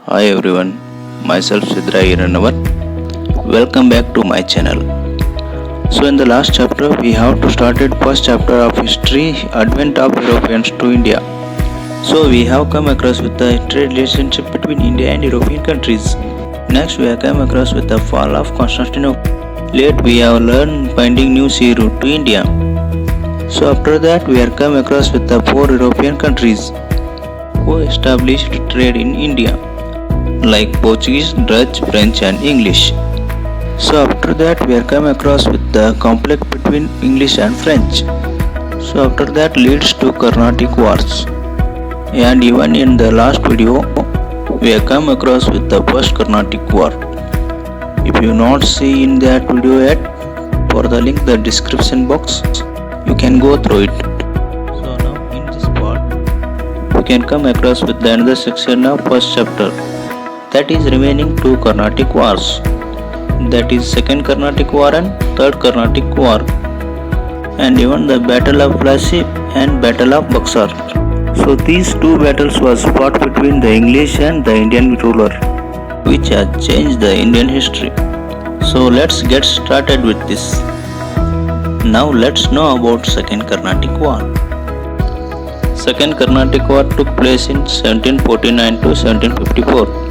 Hi everyone, myself Sidra Iranavar. Welcome back to my channel. So in the last chapter we have to started first chapter of history, advent of Europeans to India. So we have come across with the trade relationship between India and European countries. Next we have come across with the fall of Constantinople. Late we have learned finding new sea route to India. So after that we have come across with the four European countries who established trade in India, like Portuguese, Dutch, French and English. So after that we are come across with the conflict between English and French. So after that leads to Carnatic Wars. And even in the last video we have come across with the first Carnatic War. If you not see in that video yet, for the link the description box, you can go through it. So now in this part we can come across with the another section of first chapter, that is remaining two Carnatic Wars, that is second Carnatic War and third Carnatic War, and even the Battle of Plassey and Battle of Buxar. So these two battles was fought between the English and the Indian ruler, which has changed the Indian history. So let's get started with this. Now let's know about second Carnatic War. Second Carnatic War took place in 1749 to 1754.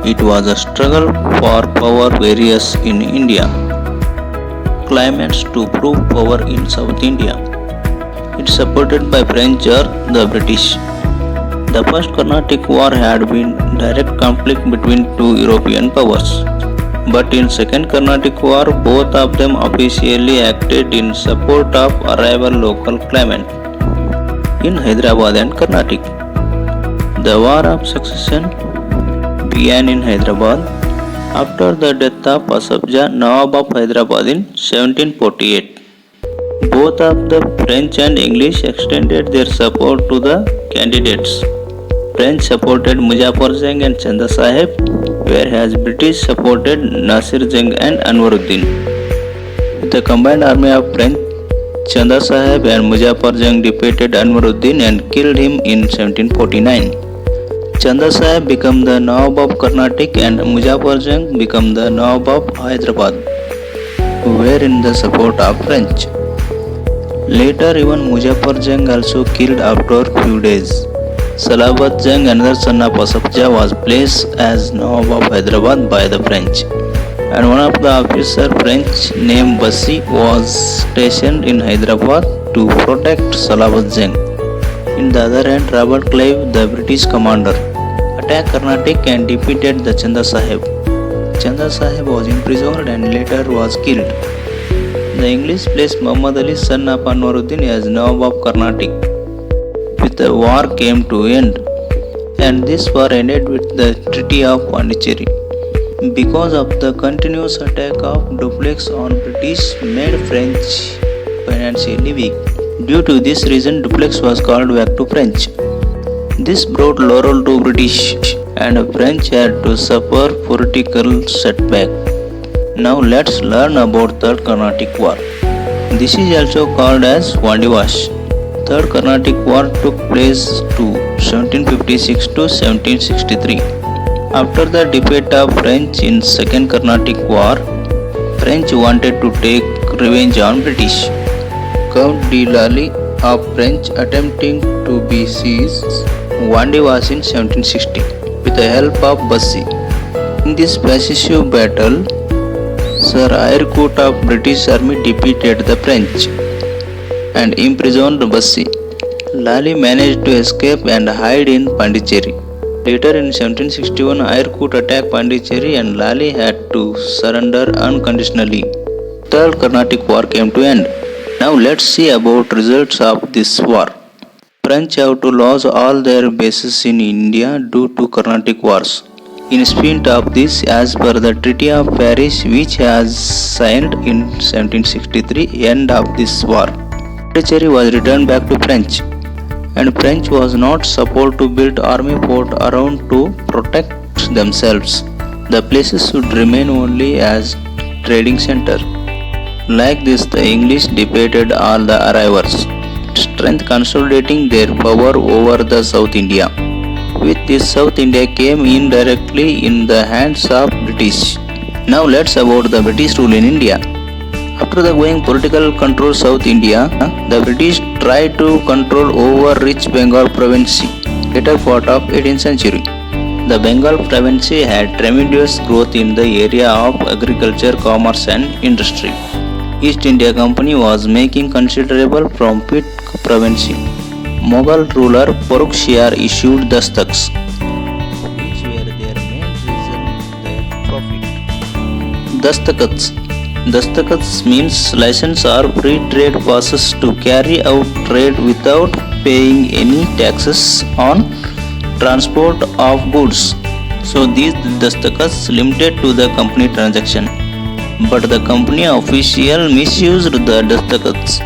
It was a struggle for power various in India, claimants to prove power in South India. It supported by French or the British. The first Carnatic War had been direct conflict between two European powers. But in second Carnatic War, both of them officially acted in support of rival local claimant in Hyderabad and Carnatic. The War of Succession began in Hyderabad after the death of Asaf Jah, Nawab of Hyderabad in 1748. Both of the French and English extended their support to the candidates. French supported Muzaffar Jang and Chanda Sahib, whereas British supported Nasir Jang and Anwaruddin. With the combined army of French, Chanda Sahib and Muzaffar Jang defeated Anwaruddin and killed him in 1749. Chanda Sahib became the Nawab of Carnatic and Muzaffar Jang became the Nawab of Hyderabad, who were in the support of French. Later even Muzaffar Jang also killed after few days. Salabat Jang, another son of Asaf Jah, was placed as Nawab of Hyderabad by the French, and one of the officer French named Bassi was stationed in Hyderabad to protect Salabat Jang. In the other hand, Robert Clive, the British commander, attacked Carnatic and defeated the Chanda Sahib. Chanda Sahib was imprisoned and later was killed. The English placed Muhammad Ali, son of Anwaruddin, as Nawab of Carnatic. With the war came to end, and this war ended with the Treaty of Pondicherry. Because of the continuous attack of Dupleix on British made French financially weak. Due to this reason, Dupleix was called back to French. This brought laurel to British, and French had to suffer political setback. Now let's learn about Third Carnatic War. This is also called as Vandivash. Third Carnatic War took place to 1756 to 1763. After the defeat of French in Second Carnatic War, French wanted to take revenge on British. Count de Lally of French attempting to be seized Vandivash in 1760 with the help of Bassi. In this decisive battle, Sir Eyrecourt of British army defeated the French and imprisoned Bassi. Lally managed to escape and hide in Pondicherry. Later in 1761, Eyrecourt attacked Pondicherry and Lally had to surrender unconditionally. Third Carnatic War came to end. Now let's see about results of this war. French have to lose all their bases in India due to Carnatic Wars. In spite of this, as per the Treaty of Paris, which was signed in 1763, end of this war, Pondicherry was returned back to French, and French was not supposed to build army fort around to protect themselves. The places should remain only as trading center. Like this, the English defeated all the arrivals, strength consolidating their power over the South India. With this, South India came indirectly in the hands of British. Now let's about the British rule in India. After the going political control South India, the British tried to control over rich Bengal province, later part of 18th century. The Bengal province had tremendous growth in the area of agriculture, commerce and industry. East India Company was making considerable profit province. Mughal ruler Farrukh Shah issued dastaks, which were their main reason their profit. Dastakats means license or free trade passes to carry out trade without paying any taxes on transport of goods. So these dastakats limited to the company transaction. But the company official misused the dastakats,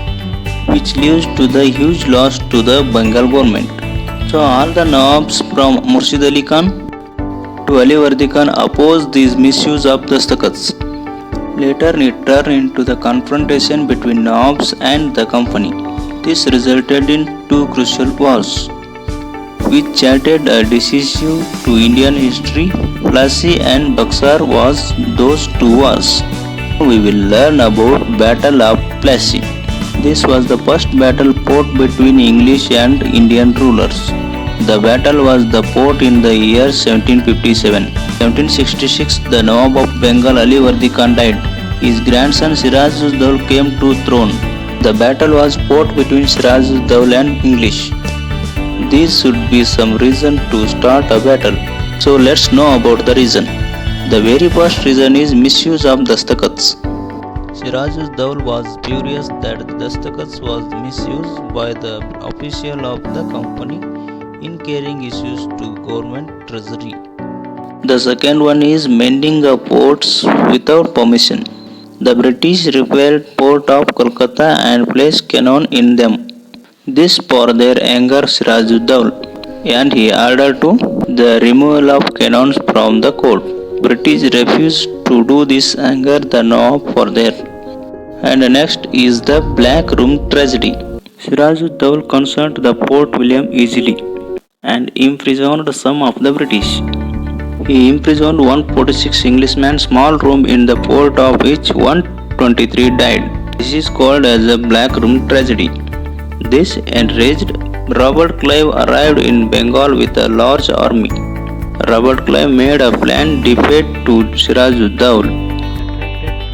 which leads to the huge loss to the Bengal government. So all the Nawabs from Murshid Ali Khan to Alivardi Khan opposed this misuse of dastakats. Later it turned into the confrontation between Nawabs and the company. This resulted in two crucial wars, which charted a decisive to Indian history. Plassey and Buxar was those two wars. We will learn about Battle of Plassey. This was the first battle fought between English and Indian rulers. The battle was the fought in the year 1757. 1766, the Nawab of Bengal Alivardi Khan died. His grandson Siraj uz Daul came to throne. The battle was fought between Siraj uz Daul and English. This should be some reason to start a battle. So let's know about the reason. The very first reason is misuse of dastakats. Siraj uz Daul was furious that the dastakats was misused by the official of the company in carrying issues to government treasury. The second one is mending of ports without permission. The British repaired port of Kolkata and placed cannon in them. This for their anger Siraj uz Daul, and he ordered to the removal of cannons from the court. British refused to do this, anger the Nawab for their. And next is the Black Room tragedy. Siraj uz Daul concerned the Fort William easily and imprisoned some of the British. He imprisoned 146 Englishmen small room in the fort, of which 123 died. This is called as the Black Room tragedy. This enraged Robert Clive arrived in Bengal with a large army. Robert Clive made a planned defeat to Siraj uz Daul.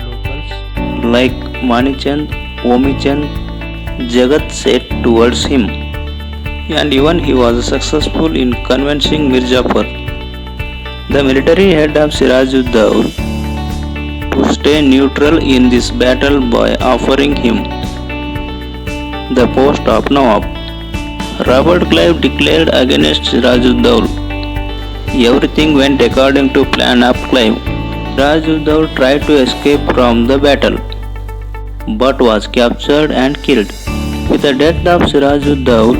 Locals like Manichand, Omichand, Jagat set towards him, and even he was successful in convincing Mir Jafar, the military head of Siraj uz Daul, to stay neutral in this battle by offering him the post of Nawab. Robert Clive declared against Siraj uz Daul. Everything went according to plan of Clive. Siraj uz Daul tried to escape from the battle, but was captured and killed. With the death of Siraj uz Daul,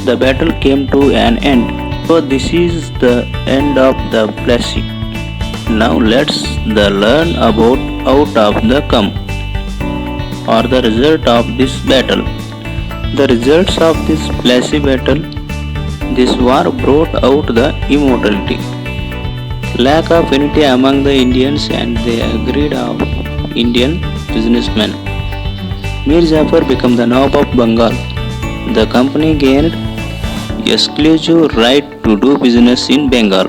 the battle came to an end. So this is the end of the Plassey. Now let's learn about out of the come, or the result of this battle. The results of this Plassey battle. This war brought out the immortality, lack of unity among the Indians, and the greed of Indian businessmen. Mir Jafar became the Nawab of Bengal. The company gained exclusive right to do business in Bengal.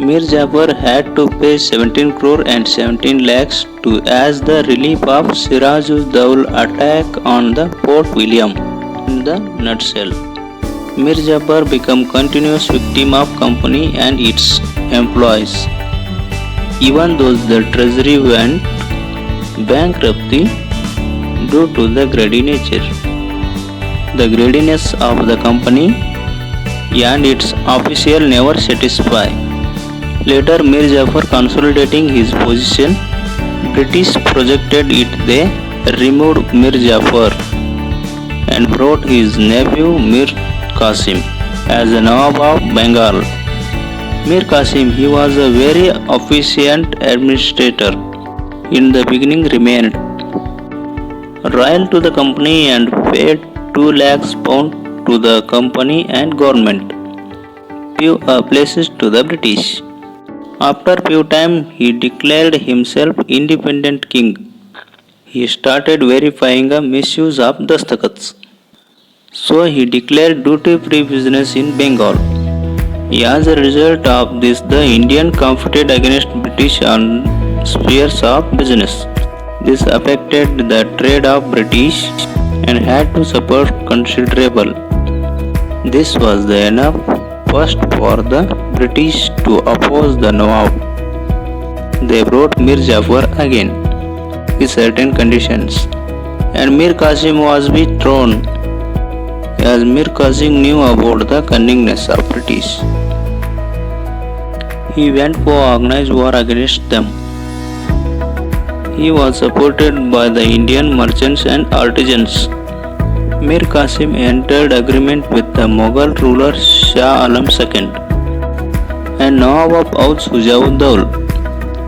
Mir Jafar had to pay 17 crore and 17 lakhs to as the relief of Siraj uz Daul attack on the Fort William. In the nutshell, Mir Jafar became continuous victim of company and its employees. Even though the treasury went bankruptcy due to the greedy nature, the greediness of the company and its official never satisfied. Later, Mir Jafar consolidating his position, British projected it. They removed Mir Jafar and brought his nephew Mir Qasim as the Nawab of Bengal. Mir Qasim, he was a very efficient administrator. In the beginning remained royal to the company and paid 2 lakhs pound to the company and government. give places to the British. After few time, he declared himself independent king. He started verifying a misuse of dastakats. So he declared duty-free business in Bengal. As a result of this, the Indian competed against British on spheres of business. This affected the trade of British and had to suffer considerable. This was the enough first for the British to oppose the Nawab. They brought Mir Jafar again with certain conditions, and Mir Qasim was withdrawn, as Mir Qasim knew about the cunningness of British. He went for organized war against them. He was supported by the Indian merchants and artisans. Mir Qasim entered agreement with the Mughal ruler Shah Alam II and Nawab of Oudh Shuja-ud-Daula.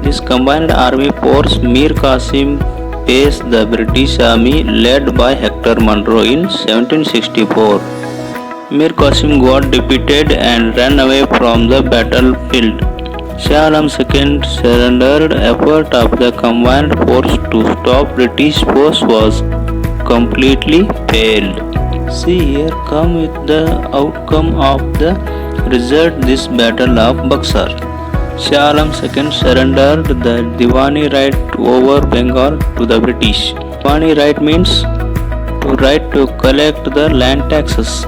This combined army forced Mir Qasim faced the British army led by Hector Munro in 1764. Mir Qasim got defeated and ran away from the battlefield. Shah Alam II surrendered. Effort of the combined force to stop British force was completely failed. See here come with the outcome of the result this battle of Buxar. Shah Alam II surrendered the Diwani right over Bengal to the British. Diwani right means to right to collect the land taxes.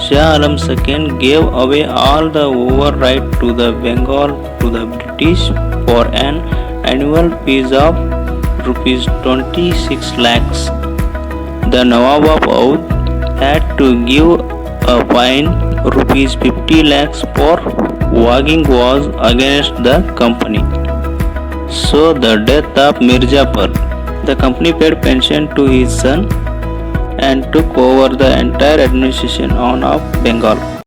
Shah Alam II gave away all the overright to the Bengal to the British for an annual fees of rupees 26 lakhs. The Nawab of Oudh had to give a fine rupees 50 lakhs for wagging was against the company. So the death of Mir Jafar, the company paid pension to his son and took over the entire administration of Bengal.